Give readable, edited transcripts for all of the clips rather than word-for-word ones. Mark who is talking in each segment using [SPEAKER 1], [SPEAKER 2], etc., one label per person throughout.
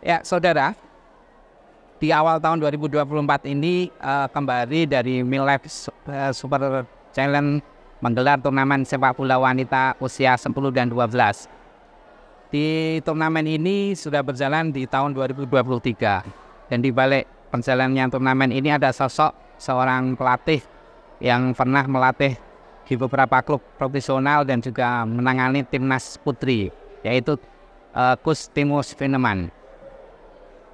[SPEAKER 1] Ya, saudara, di awal tahun 2024 ini kembali dari MILF Super Challenge menggelar turnamen sepak bola wanita usia 10 dan 12. Di turnamen ini sudah berjalan di tahun 2023. Dan di balik perjalannya turnamen ini ada sosok seorang pelatih yang pernah melatih di beberapa klub profesional dan juga menangani timnas putri, yaitu Coach Timo Svennemann.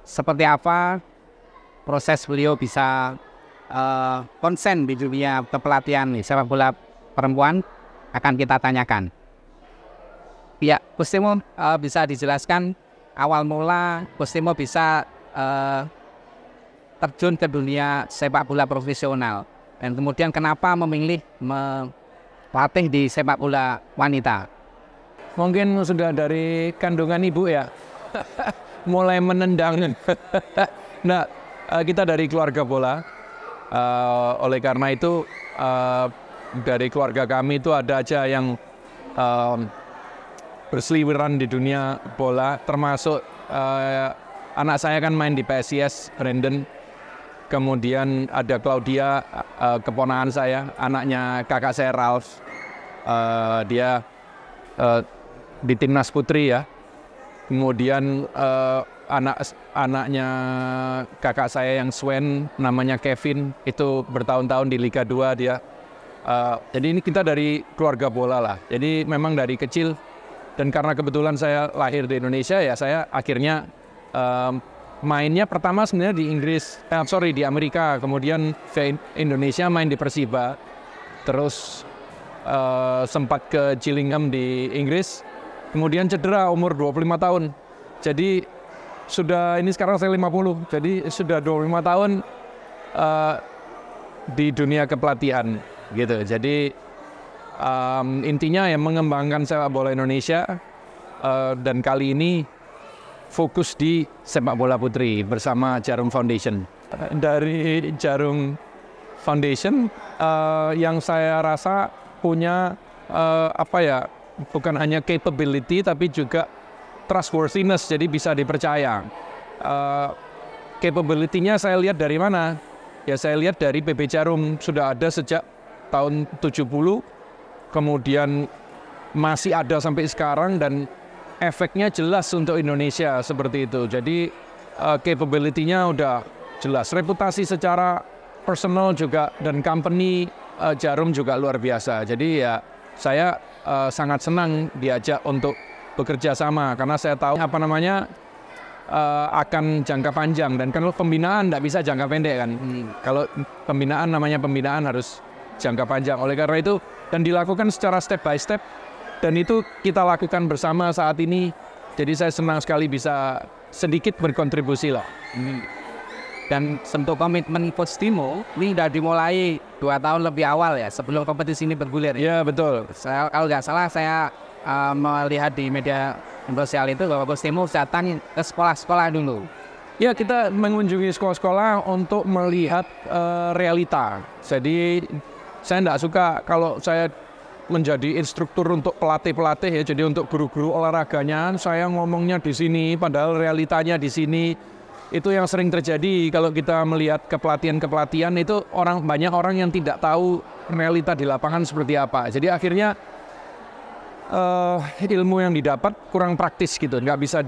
[SPEAKER 1] Seperti apa proses beliau bisa konsen di dunia kepelatihan sepak bola perempuan akan kita tanyakan. Ya, Coach Timo, bisa dijelaskan awal mula Coach Timo bisa terjun ke dunia sepak bola profesional dan kemudian kenapa memilih melatih di sepak bola wanita?
[SPEAKER 2] Mungkin sudah dari kandungan ibu ya. Mulai menendang. Nah, kita dari keluarga bola. Oleh karena itu dari keluarga kami itu ada aja yang berseliweran di dunia bola, termasuk anak saya kan main di PSIS Renden. Kemudian ada Claudia, keponakan saya, anaknya kakak saya Ralph. Dia di timnas putri ya. Kemudian anaknya kakak saya yang Swen, namanya Kevin, itu bertahun-tahun di Liga 2 dia. Jadi ini kita dari keluarga bola lah. Jadi memang dari kecil, dan karena kebetulan saya lahir di Indonesia ya, saya akhirnya mainnya pertama sebenarnya di di Amerika, kemudian ke Indonesia main di Persiba, terus sempat ke Gillingham di Inggris. Kemudian cedera umur 25 tahun. Jadi ini sekarang saya 50. Jadi sudah 25 tahun di dunia kepelatihan gitu. Jadi intinya ya mengembangkan sepak bola Indonesia, dan kali ini fokus di sepak bola putri bersama Jarum Foundation. Dari Jarum Foundation yang saya rasa punya bukan hanya capability tapi juga trustworthiness, jadi bisa dipercaya. Capability-nya saya lihat dari mana? Ya saya lihat dari PB Jarum, sudah ada sejak tahun 70, kemudian masih ada sampai sekarang dan efeknya jelas untuk Indonesia seperti itu. Jadi capability-nya udah jelas, reputasi secara personal juga dan company Jarum juga luar biasa. Jadi ya saya sangat senang diajak untuk bekerja sama karena saya tahu akan jangka panjang, dan kalau pembinaan tidak bisa jangka pendek kan. Kalau pembinaan harus jangka panjang. Oleh karena itu, dan dilakukan secara step by step, dan itu kita lakukan bersama saat ini. Jadi saya senang sekali bisa sedikit berkontribusi lah.
[SPEAKER 1] Dan bentuk komitmen Coach Timo ini sudah dimulai 2 tahun lebih awal ya, sebelum kompetisi ini bergulir.
[SPEAKER 2] Ya betul.
[SPEAKER 1] Kalau nggak salah saya melihat di media sosial itu bahwa Coach Timo datang ke sekolah-sekolah dulu.
[SPEAKER 2] Ya, kita mengunjungi sekolah-sekolah untuk melihat realita. Jadi saya tidak suka kalau saya menjadi instruktur untuk pelatih-pelatih ya. Jadi untuk guru-guru olahraganya saya ngomongnya di sini, padahal realitanya di sini. Itu yang sering terjadi kalau kita melihat kepelatihan itu, banyak orang yang tidak tahu realita di lapangan seperti apa. Jadi akhirnya ilmu yang didapat kurang praktis gitu, nggak bisa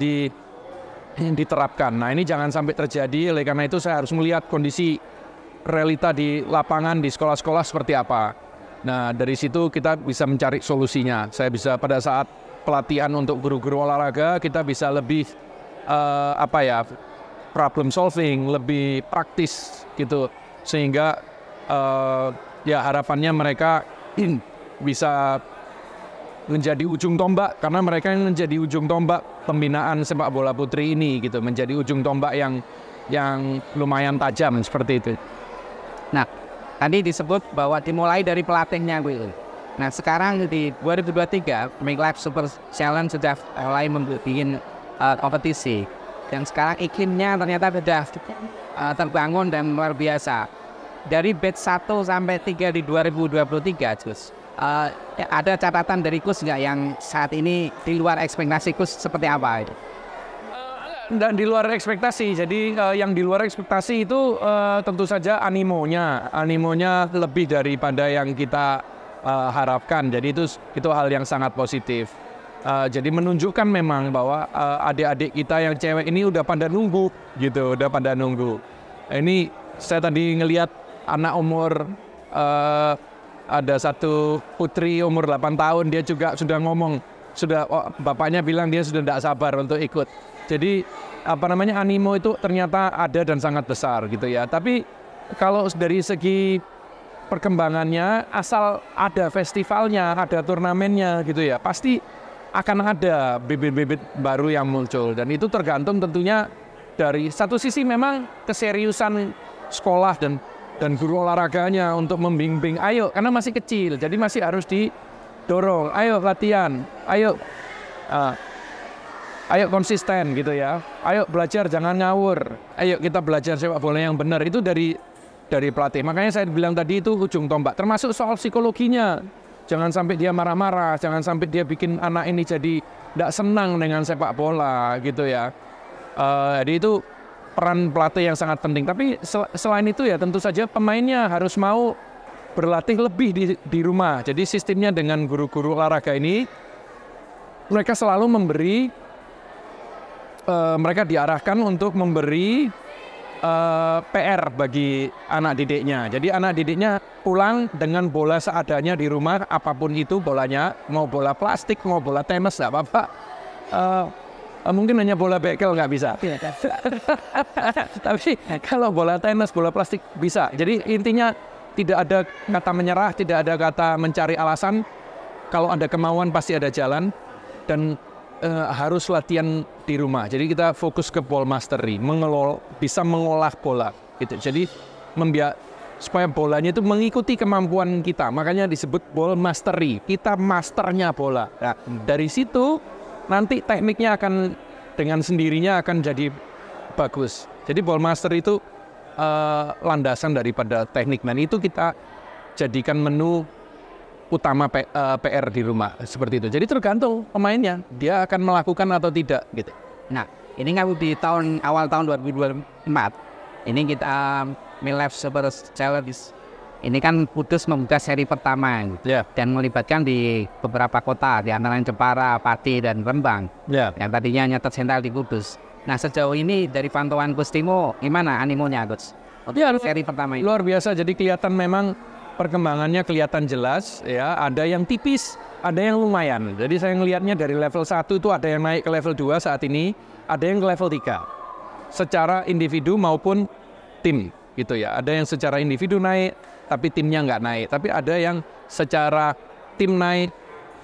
[SPEAKER 2] diterapkan. Nah ini jangan sampai terjadi. Oleh karena itu saya harus melihat kondisi realita di lapangan di sekolah-sekolah seperti apa. Nah dari situ kita bisa mencari solusinya. Saya bisa pada saat pelatihan untuk guru-guru olahraga kita bisa lebih problem solving, lebih praktis gitu, sehingga ya harapannya mereka bisa menjadi ujung tombak, karena mereka yang menjadi ujung tombak pembinaan sepak bola putri ini gitu, menjadi ujung tombak yang lumayan tajam seperti itu.
[SPEAKER 1] Nah, tadi disebut bahwa dimulai dari pelatihnya gitu. Nah, sekarang di 2023 MILF Super Challenge sudah mulai membuat kompetisi. Dan sekarang iklimnya ternyata sudah terbangun dan luar biasa. Dari batch 1 sampai 3 di 2023, Gus, ada catatan dari Gus nggak yang saat ini di luar ekspektasi Gus seperti apa itu?
[SPEAKER 2] dan di luar ekspektasi. Jadi yang di luar ekspektasi itu tentu saja animonya lebih daripada yang kita harapkan. Jadi itu hal yang sangat positif. Jadi menunjukkan memang bahwa adik-adik kita yang cewek ini udah pada nunggu gitu, udah pada nunggu. Ini saya tadi ngelihat anak umur ada satu putri umur 8 tahun, dia juga sudah ngomong, bapaknya bilang dia sudah tidak sabar untuk ikut. Jadi animo itu ternyata ada dan sangat besar gitu ya. Tapi kalau dari segi perkembangannya, asal ada festivalnya, ada turnamennya gitu ya, pasti akan ada bibit-bibit baru yang muncul. Dan itu tergantung tentunya dari satu sisi memang keseriusan sekolah dan guru olahraganya untuk membimbing, ayo, karena masih kecil, jadi masih harus didorong, ayo latihan, ayo konsisten gitu ya, ayo belajar jangan ngawur, ayo kita belajar sepak bola yang benar. Itu dari pelatih. Makanya saya bilang tadi itu ujung tombak, termasuk soal psikologinya. Jangan sampai dia marah-marah, jangan sampai dia bikin anak ini jadi tidak senang dengan sepak bola gitu ya. Jadi itu peran pelatih yang sangat penting. Tapi selain itu ya tentu saja pemainnya harus mau berlatih lebih di rumah. Jadi sistemnya dengan guru-guru olahraga ini, mereka selalu mereka diarahkan untuk memberi PR bagi anak didiknya. Jadi anak didiknya pulang dengan bola seadanya di rumah, apapun itu bolanya, mau bola plastik, mau bola tenis, nggak apa-apa. Mungkin hanya bola bekel nggak bisa. Tapi kalau bola tenis, bola plastik bisa. Jadi intinya tidak ada kata menyerah, tidak ada kata mencari alasan. Kalau ada kemauan pasti ada jalan. Dan harus latihan di rumah. Jadi kita fokus ke ball mastery, bisa mengolah bola gitu. Jadi supaya bolanya itu mengikuti kemampuan kita. Makanya disebut ball mastery. Kita masternya bola. Nah, dari situ nanti tekniknya akan dengan sendirinya akan jadi bagus. Jadi ball master itu landasan daripada teknik. Dan itu kita jadikan menu utama PR di rumah seperti itu. Jadi tergantung pemainnya, dia akan melakukan atau tidak gitu.
[SPEAKER 1] Nah, ini kan di awal tahun 2024, ini kita Milef Super Challenge. Ini kan Kudus membuka seri pertama dan melibatkan di beberapa kota, di antaranya Jepara, Pati, dan Rembang. Yang tadinya hanya tersentral di Kudus. Nah, sejauh ini dari pantauan Gus Timo, gimana animonya Gus? Seri pertama ini.
[SPEAKER 2] Luar biasa, jadi kelihatan memang perkembangannya kelihatan jelas ya, ada yang tipis, ada yang lumayan. Jadi saya ngelihatnya dari level 1 itu ada yang naik ke level 2 saat ini, ada yang ke level 3. Secara individu maupun tim gitu ya. Ada yang secara individu naik tapi timnya nggak naik, tapi ada yang secara tim naik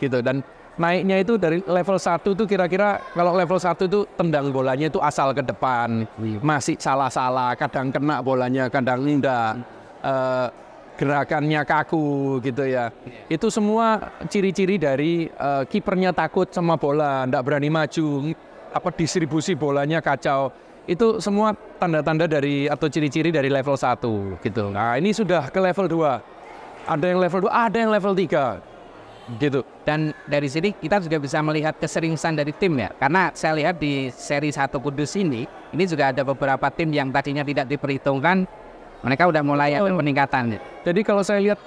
[SPEAKER 2] gitu. Dan naiknya itu dari level 1 itu kira-kira, kalau level 1 itu tendang bolanya itu asal ke depan, masih salah-salah, kadang kena bolanya, kadang enggak. Gerakannya kaku gitu ya. Itu semua ciri-ciri dari kipernya takut sama bola, nggak berani maju, distribusi bolanya kacau. Itu semua tanda-tanda dari atau ciri-ciri dari level 1 gitu. Nah, ini sudah ke level 2. Ada yang level 2, ada yang level 3. Gitu.
[SPEAKER 1] Dan dari sini kita juga bisa melihat keseriusan dari tim ya. Karena saya lihat di seri 1 Kudus ini juga ada beberapa tim yang tadinya tidak diperhitungkan, mereka udah mulai ada peningkatan.
[SPEAKER 2] Jadi kalau saya lihat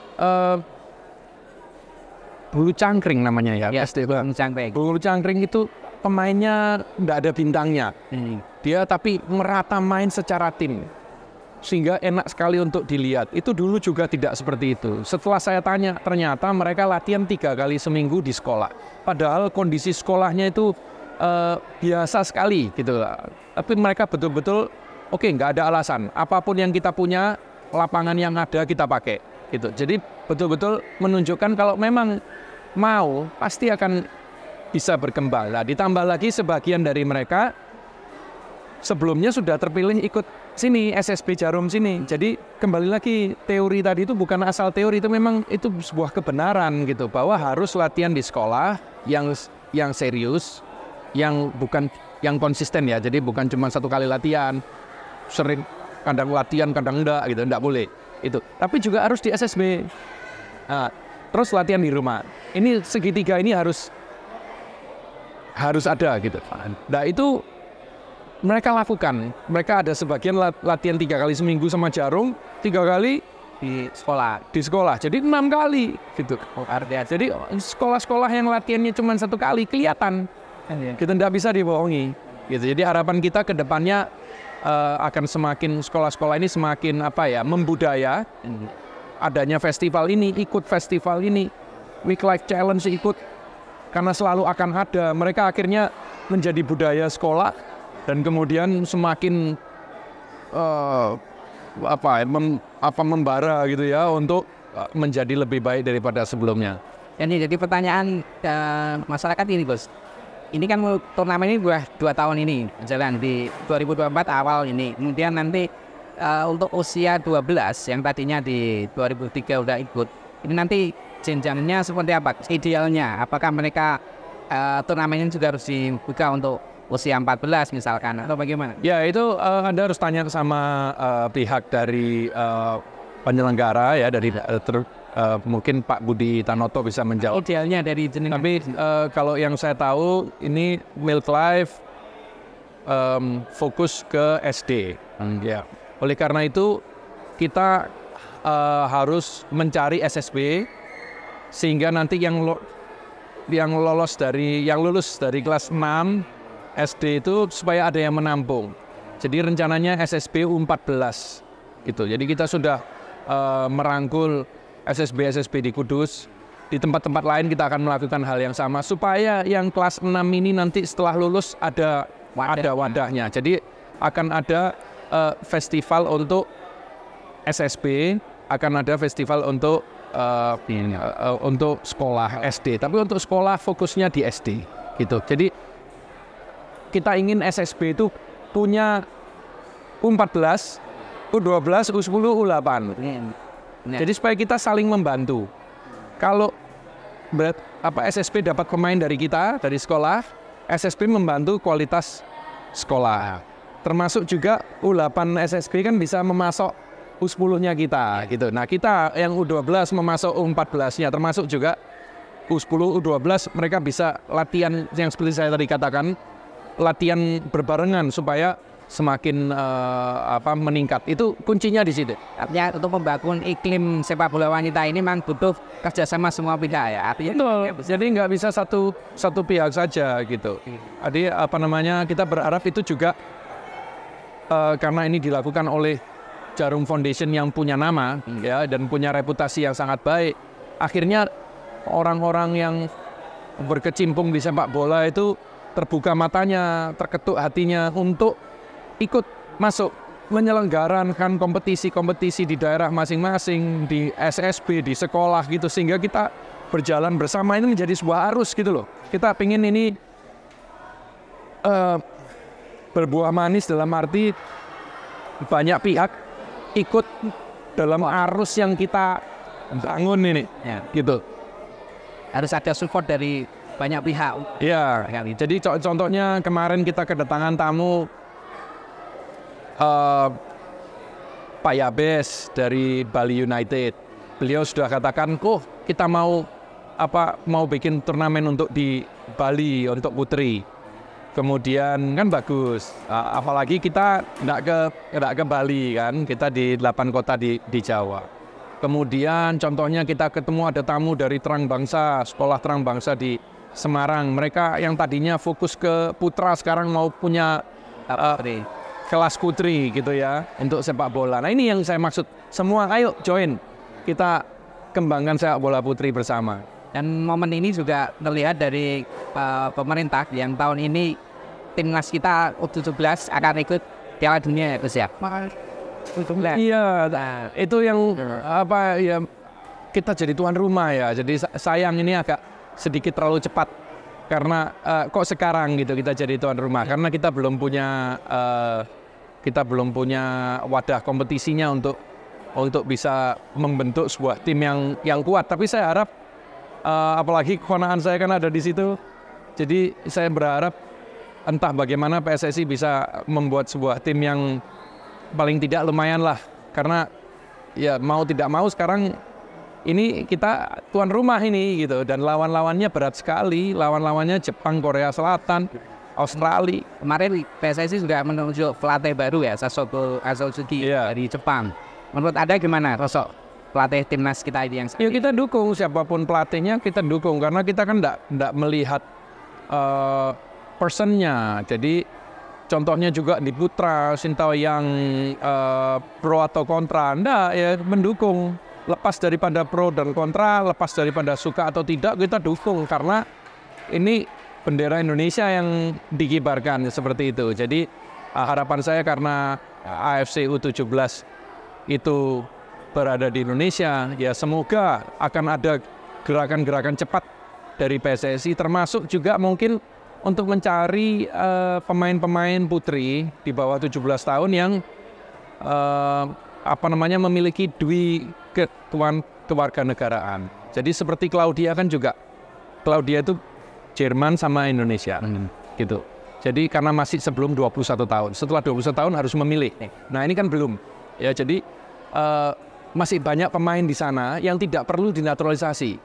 [SPEAKER 2] Bulu Cangkring namanya ya. Bulu Cangkring itu pemainnya nggak ada bintangnya. Dia tapi merata main secara tim. Sehingga enak sekali untuk dilihat. Itu dulu juga tidak seperti itu. Setelah saya tanya, ternyata mereka latihan 3 kali seminggu di sekolah. Padahal kondisi sekolahnya itu biasa sekali gitu. Tapi mereka betul-betul oke, nggak ada alasan. Apapun yang kita punya, lapangan yang ada kita pakai. Gitu. Jadi betul-betul menunjukkan kalau memang mau, pasti akan bisa berkembang. Nah, ditambah lagi sebagian dari mereka sebelumnya sudah terpilih ikut sini, SSB Jarum sini. Jadi kembali lagi, teori tadi itu bukan asal teori, itu memang itu sebuah kebenaran gitu. Bahwa harus latihan di sekolah yang serius, yang konsisten ya. Jadi bukan cuma 1 kali latihan, sering kadang latihan kadang enggak gitu, enggak boleh itu. Tapi juga harus di SSB. Nah, terus latihan di rumah. Ini segitiga ini harus ada gitu. Nah, itu mereka lakukan. Mereka ada sebagian latihan 3 kali seminggu sama jarum, 3 kali
[SPEAKER 1] di sekolah.
[SPEAKER 2] di sekolah. Jadi 6 kali gitu. Jadi sekolah-sekolah yang latihannya cuma 1 kali kelihatan. Kita tidak bisa dibohongi. Gitu. Jadi harapan kita ke depannya akan semakin sekolah-sekolah ini semakin membudaya. Adanya festival ini, ikut festival ini, Week Life Challenge ikut, karena selalu akan ada. Mereka akhirnya menjadi budaya sekolah dan kemudian semakin membara gitu ya untuk menjadi lebih baik daripada sebelumnya.
[SPEAKER 1] Jadi pertanyaan masyarakat ini, Gus. Ini kan turnamen ini udah 2 tahun ini jalan di 2024 awal ini. Kemudian nanti untuk usia 12 yang tadinya di 2003 udah ikut. Ini nanti jenjangnya seperti apa? Idealnya apakah mereka turnamen ini juga harus dibuka untuk usia 14 misalkan atau bagaimana?
[SPEAKER 2] Ya itu Anda harus tanya sama pihak dari penyelenggara ya, dari mungkin Pak Budi Tanoto bisa menjawab.
[SPEAKER 1] Idealnya dari jenengan.
[SPEAKER 2] Tapi kalau yang saya tahu ini Milk Life fokus ke SD. Ya. Oleh karena itu kita harus mencari SSB sehingga nanti yang lulus dari kelas 6 SD itu supaya ada yang menampung. Jadi rencananya SSB U14 gitu. Jadi kita sudah merangkul SSB di Kudus. Di tempat-tempat lain kita akan melakukan hal yang sama supaya yang kelas 6 ini nanti setelah lulus ada wadahnya. Jadi akan ada festival untuk SSB, akan ada festival untuk sekolah SD. Tapi untuk sekolah fokusnya di SD gitu. Jadi kita ingin SSB itu punya U14, U12, U10, U8. Jadi supaya kita saling membantu. Kalau SSB dapat pemain dari kita, dari sekolah, SSB membantu kualitas sekolah. Termasuk juga U8 SSB kan bisa memasok U10-nya kita gitu. Nah, kita yang U12 memasok U14-nya, termasuk juga U10, U12 mereka bisa latihan yang seperti saya tadi katakan, latihan berbarengan supaya semakin meningkat. Itu kuncinya di situ.
[SPEAKER 1] Artinya untuk membangun iklim sepak bola wanita ini memang butuh kerjasama semua pihak ya. Artinya
[SPEAKER 2] jadi nggak bisa satu pihak saja gitu. Jadi kita berharap itu juga karena ini dilakukan oleh Jarum Foundation yang punya nama ya dan punya reputasi yang sangat baik. Akhirnya orang-orang yang berkecimpung di sepak bola itu terbuka matanya, terketuk hatinya untuk ikut masuk menyelenggarakan kompetisi-kompetisi di daerah masing-masing, di SSB, di sekolah gitu, sehingga kita berjalan bersama ini menjadi sebuah arus gitu loh. Kita pingin ini berbuah manis dalam arti banyak pihak ikut dalam arus yang kita bangun ini,
[SPEAKER 1] ya.
[SPEAKER 2] Gitu.
[SPEAKER 1] Harus ada support dari banyak pihak.
[SPEAKER 2] Ya, jadi contohnya kemarin kita kedatangan tamu Pak Yabes dari Bali United. Beliau sudah katakan, kita mau bikin turnamen untuk di Bali untuk putri. Kemudian kan bagus, apalagi kita nggak ke Bali kan, kita di 8 kota di Jawa. Kemudian contohnya kita ketemu ada tamu dari Terang Bangsa, sekolah Terang Bangsa di Semarang. Mereka yang tadinya fokus ke putra sekarang mau punya kelas putri gitu ya untuk sepak bola. Nah ini yang saya maksud, semua ayo join, kita kembangkan sepak bola putri bersama.
[SPEAKER 1] Dan momen ini juga terlihat dari pemerintah yang tahun ini timnas kita U17 akan ikut Piala Dunia ya Gus ya.
[SPEAKER 2] Iya, itu yang kita jadi tuan rumah ya. Jadi sayang ini agak sedikit terlalu cepat karena kok sekarang gitu kita jadi tuan rumah, karena kita belum punya wadah kompetisinya untuk bisa membentuk sebuah tim yang kuat. Tapi saya harap apalagi kewenangan saya kan ada di situ, jadi saya berharap entah bagaimana PSSI bisa membuat sebuah tim yang paling tidak lumayan lah, karena ya mau tidak mau sekarang ini kita tuan rumah ini gitu, dan lawan-lawannya berat sekali, lawan-lawannya Jepang, Korea Selatan, Australia.
[SPEAKER 1] Kemarin PSSI juga menunjuk pelatih baru ya, Sasoko Azuki dari Jepang. Menurut Anda gimana sosok pelatih timnas kita ini yang
[SPEAKER 2] Ya kita dukung siapapun pelatihnya, kita dukung karena kita kan enggak melihat personnya. Jadi contohnya juga di putra Sintayong pro atau kontra, enggak ya mendukung. Lepas daripada pro dan kontra, lepas daripada suka atau tidak, kita dukung karena ini bendera Indonesia yang dikibarkan seperti itu. Jadi harapan saya karena AFC U17 itu berada di Indonesia, ya semoga akan ada gerakan-gerakan cepat dari PSSI, termasuk juga mungkin untuk mencari pemain-pemain putri di bawah 17 tahun yang memiliki kewarganegaraan. Jadi seperti Claudia kan juga, Claudia itu Jerman sama Indonesia, gitu. Jadi karena masih sebelum 21 tahun, setelah 21 tahun harus memilih. Nah ini kan belum, ya jadi masih banyak pemain di sana yang tidak perlu dinaturalisasi.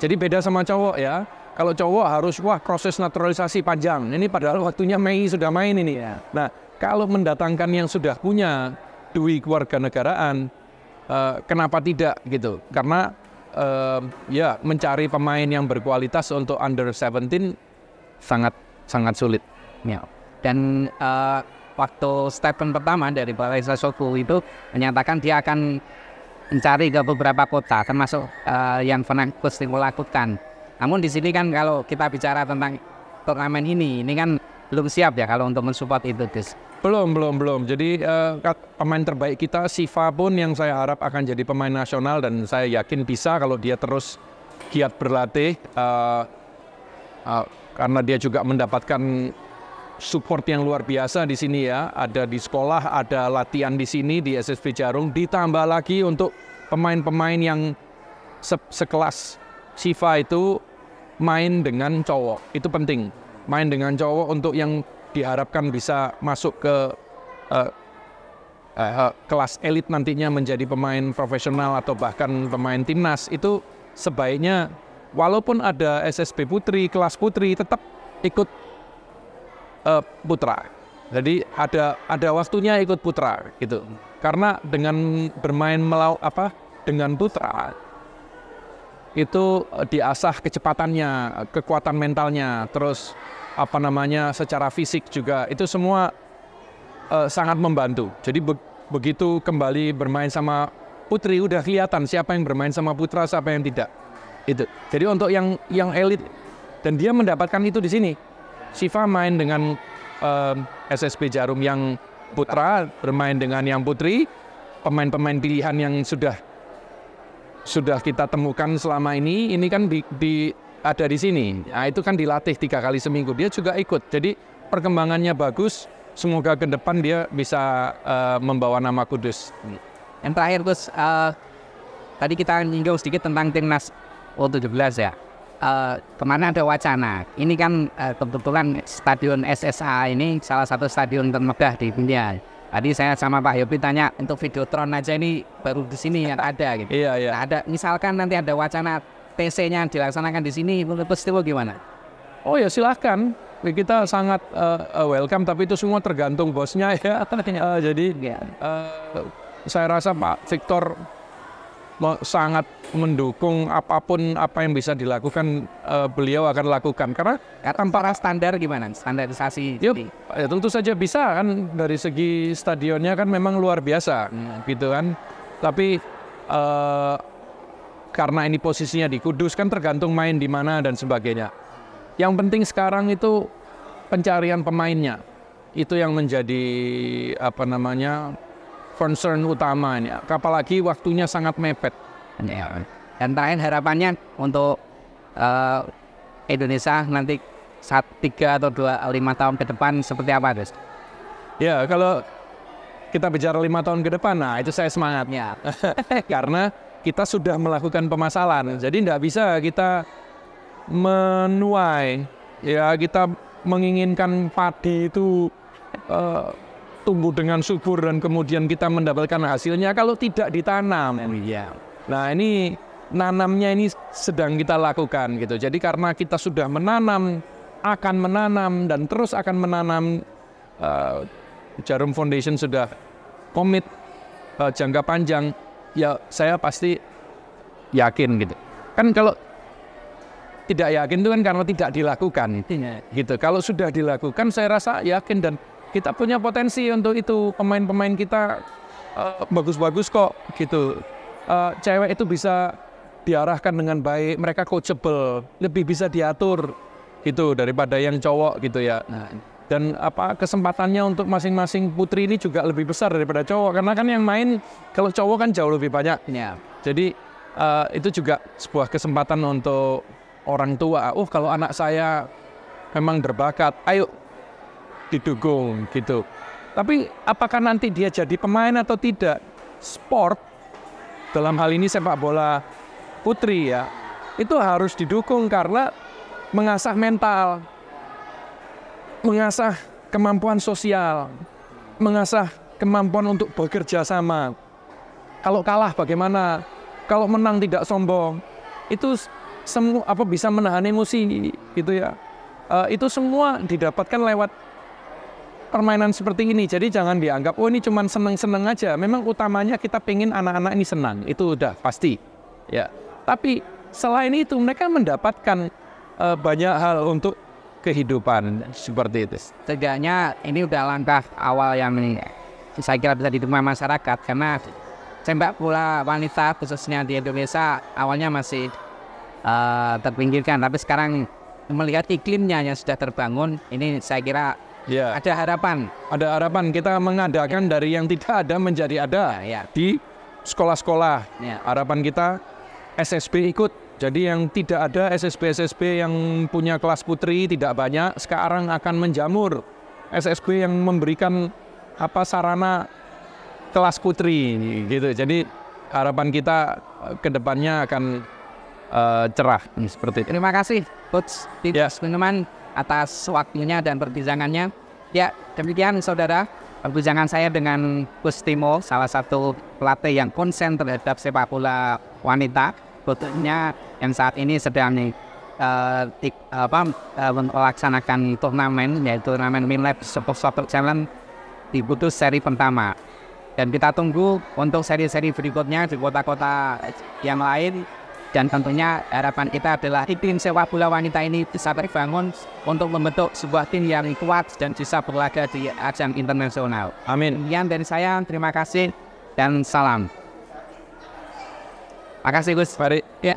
[SPEAKER 2] Jadi beda sama cowok ya. Kalau cowok harus proses naturalisasi panjang. Ini padahal waktunya Mei sudah main ini. Nah kalau mendatangkan yang sudah punya dui kewarganegaraan, kenapa tidak gitu? Karena ya mencari pemain yang berkualitas untuk under 17 sangat sulit.
[SPEAKER 1] Ya. Dan waktu statement pertama dari Pak Sasoko itu menyatakan dia akan mencari ke beberapa kota, termasuk yang pernah Coach Timo lakukan. Namun di sini kan kalau kita bicara tentang turnamen ini kan belum siap ya kalau untuk mensupport itu, Gus.
[SPEAKER 2] Belum. Jadi pemain terbaik kita, Siva pun yang saya harap akan jadi pemain nasional dan saya yakin bisa kalau dia terus giat berlatih karena dia juga mendapatkan support yang luar biasa di sini ya. Ada di sekolah, ada latihan di sini di SSB Jarum, ditambah lagi untuk pemain-pemain yang sekelas Siva itu main dengan cowok. Itu penting. Main dengan cowok untuk yang diharapkan bisa masuk ke kelas elit nantinya menjadi pemain profesional atau bahkan pemain timnas, itu sebaiknya walaupun ada SSB putri, kelas putri, tetap ikut putra. Jadi ada waktunya ikut putra gitu. Karena dengan bermain dengan putra itu diasah kecepatannya, kekuatan mentalnya, terus secara fisik juga, itu semua sangat membantu. Jadi begitu kembali bermain sama putri udah kelihatan siapa yang bermain sama putra, siapa yang tidak. Itu. Jadi untuk yang elit, dan dia mendapatkan itu di sini. Siva main dengan SSB Jarum yang putra, bermain dengan yang putri, pemain-pemain pilihan yang sudah kita temukan selama ini kan ada di sini. Nah, itu kan dilatih 3 kali seminggu. Dia juga ikut. Jadi perkembangannya bagus. Semoga ke depan dia bisa membawa nama Kudus.
[SPEAKER 1] Yang terakhir, Gus, tadi kita nyinggung sedikit tentang timnas U17 ya. Kemana ada wacana. Ini kan kebetulan stadion SSA ini salah satu stadion termegah di dunia. Tadi saya sama Pak Yopi tanya, untuk Videotron aja ini baru di sini yang ada gitu.
[SPEAKER 2] Iya.
[SPEAKER 1] Nah, misalkan nanti ada wacana TC-nya dilaksanakan di sini, menurut Timo gimana?
[SPEAKER 2] Oh ya silahkan, kita sangat welcome, tapi itu semua tergantung bosnya ya. Jadi saya rasa Pak Victor sangat mendukung apapun apa yang bisa dilakukan, beliau akan lakukan karena
[SPEAKER 1] tanpa standar gimana standarisasi.
[SPEAKER 2] Ya tentu saja bisa kan, dari segi stadionnya kan memang luar biasa gitu kan, tapi karena ini posisinya di Kudus kan tergantung main di mana dan sebagainya. Yang penting sekarang itu pencarian pemainnya, itu yang menjadi concern utamanya, apalagi waktunya sangat mepet.
[SPEAKER 1] Dan terakhir harapannya untuk Indonesia nanti 3 atau 5 tahun ke depan seperti apa, Gus?
[SPEAKER 2] Ya kalau kita bicara 5 tahun ke depan, nah itu saya semangatnya. Karena kita sudah melakukan pemasalan, jadi tidak bisa kita menuai, ya kita menginginkan padi itu tumbuh dengan subur dan kemudian kita mendapatkan hasilnya kalau tidak ditanam. Nah ini nanamnya ini sedang kita lakukan gitu. Jadi karena kita sudah menanam akan menanam dan terus akan menanam. Jarum Foundation sudah komit jangka panjang, ya saya pasti yakin gitu. Kan kalau tidak yakin itu kan karena tidak dilakukan, gitu. Kalau sudah dilakukan, saya rasa yakin dan kita punya potensi untuk itu. Pemain-pemain kita bagus-bagus kok, gitu. Cewek itu bisa diarahkan dengan baik, mereka coachable, lebih bisa diatur, gitu daripada yang cowok, gitu ya. Dan kesempatannya untuk masing-masing putri ini juga lebih besar daripada cowok, karena kan yang main kalau cowok kan jauh lebih banyak. Jadi itu juga sebuah kesempatan untuk orang tua. Kalau anak saya memang berbakat, ayo didukung gitu. Tapi apakah nanti dia jadi pemain atau tidak? Sport dalam hal ini sepak bola putri ya, itu harus didukung karena mengasah mental, mengasah kemampuan sosial, mengasah kemampuan untuk bekerja sama. Kalau kalah bagaimana? Kalau menang tidak sombong. Itu semua bisa menahan emosi gitu ya. Itu semua didapatkan lewat permainan seperti ini. Jadi jangan dianggap ini cuma seneng-seneng aja. Memang utamanya kita pengen anak-anak ini senang. Itu udah pasti. Ya. Tapi selain itu mereka mendapatkan banyak hal untuk kehidupan seperti itu.
[SPEAKER 1] Setidaknya ini udah langkah awal yang saya kira bisa diterima masyarakat, karena sepak bola wanita khususnya di Indonesia awalnya masih terpinggirkan, tapi sekarang melihat iklimnya yang sudah terbangun, ini saya kira ada harapan. Ada harapan kita mengadakan dari yang tidak ada menjadi ada di sekolah-sekolah. Harapan kita SSB ikut. Jadi yang tidak ada SSB-SSB yang punya kelas putri tidak banyak, sekarang akan menjamur SSB yang memberikan sarana kelas putri gitu. Jadi harapan kita ke depannya akan cerah seperti itu. Terima kasih Coach teman-teman atas waktunya dan perbincangannya. Ya, demikian saudara perbincangan saya dengan Coach Timo, salah satu pelatih yang konsen terhadap sepak bola wanita, khususnya yang saat ini sedang melaksanakan turnamen, yaitu turnamen Minlab Super Challenge di Kudus seri pertama. Dan kita tunggu untuk seri-seri berikutnya di kota-kota yang lain. Dan tentunya harapan kita adalah tim sepak bola wanita ini bisa terbangun untuk membentuk sebuah tim yang kuat dan bisa berlaga di ajang internasional. Amin. Demikian dari saya, terima kasih dan salam. Makasih Gus.
[SPEAKER 2] Mari.
[SPEAKER 1] Ya.